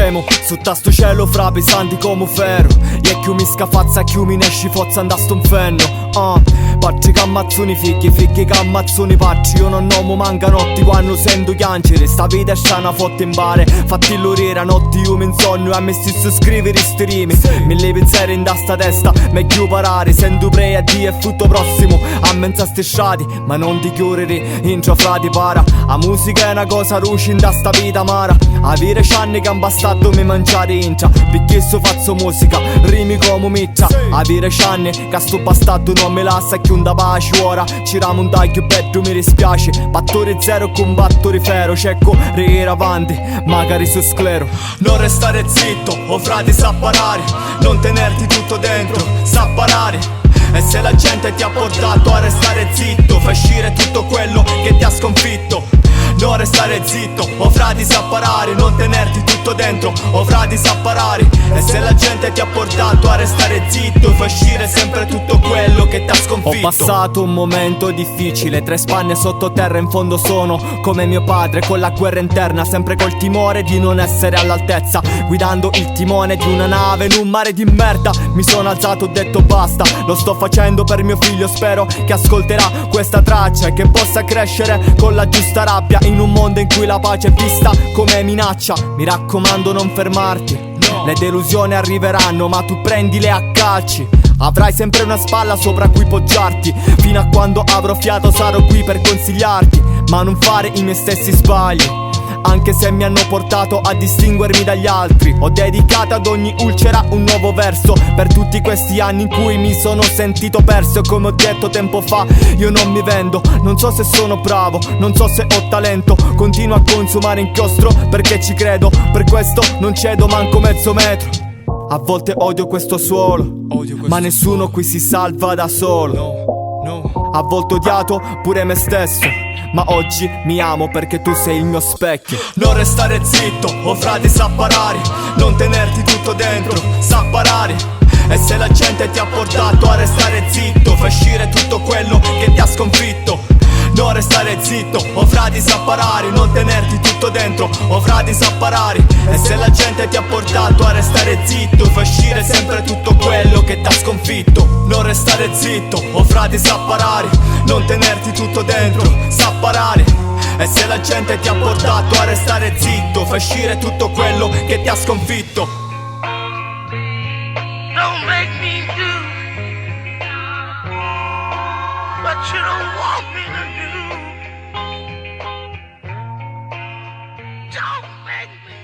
scemo sotto sto cielo fra pesanti come ferro. E chiù mi scafazza, chiù mi nesci forza da sto inferno. Pacci che ammazzoni figli, figli che ammazzoni pacci. Io non nomo manca notti quando sento piangere. Sta vita è strana fotta in bare, fatti l'orera notti io mi insonno. E a me stesso scrivere sti rimi, mille pensieri in sta testa, meglio parare. Sento prei a Dio e frutto prossimo a mezza sti strati, ma non ti chiudere intro frati para. La musica è una cosa ruce in sta vita amara. Avere c'anni che han bastato mi mangiare intra, perché so faccio musica, rimi come mitra. Avere c'anni che sto bastardo non mi lascia chiù da pace ora. Ci ramontaglio bello mi dispiace, battore zero con battore ferro. Cerco re avanti, magari su sclero. Non restare zitto, o frati sa parare. Non tenerti tutto dentro, sa parare. E se la gente ti ha portato a restare zitto, fai uscire tutto quello che ti ha sconfitto. Non restare zitto, o frati sa parare. Non tenerti tutto dentro, o frati sa parare. E se la gente ti ha portato a restare zitto, fai uscire sempre tutto quello che ti ha sconfitto. Ho passato un momento difficile, 3 spanne sottoterra in fondo sono come mio padre con la guerra interna, sempre col timore di non essere all'altezza, guidando il timone di una nave in un mare di merda. Mi sono alzato, ho detto basta, lo sto facendo per mio figlio, spero che ascolterà questa traccia e che possa crescere con la giusta rabbia in un mondo in cui la pace è vista come minaccia. Mi raccomando non fermarti, le delusioni arriveranno ma tu prendile a calci. Avrai sempre una spalla sopra cui poggiarti, fino a quando avrò fiato sarò qui per consigliarti, ma non fare i miei stessi sbagli. Anche se mi hanno portato a distinguermi dagli altri, ho dedicato ad ogni ulcera un nuovo verso. Per tutti questi anni in cui mi sono sentito perso, e come ho detto tempo fa, io non mi vendo. Non so se sono bravo, non so se ho talento. Continuo a consumare inchiostro perché ci credo, per questo non cedo manco mezzo metro. A volte odio questo suolo, ma nessuno qui si salva da solo. A volte ho odiato pure me stesso, ma oggi mi amo perché tu sei il mio specchio. Non restare zitto, o frati sa parare. Non tenerti tutto dentro, sa parare. E se la gente ti ha portato a restare zitto, fai uscire tutto quello che ti ha sconfitto. Non restare zitto, o frati sa parare. Non tenerti tutto dentro, o frati sa parare. E se la gente ti ha portato a restare zitto, fai uscire sempre tutto quello che ti ha sconfitto. Non restare zitto, o frati sa parare. Non tenerti tutto dentro, sa parare. E se la gente ti ha portato a restare zitto, fai uscire tutto quello che ti ha sconfitto. Don't make me do what you don't want me to do. Don't make me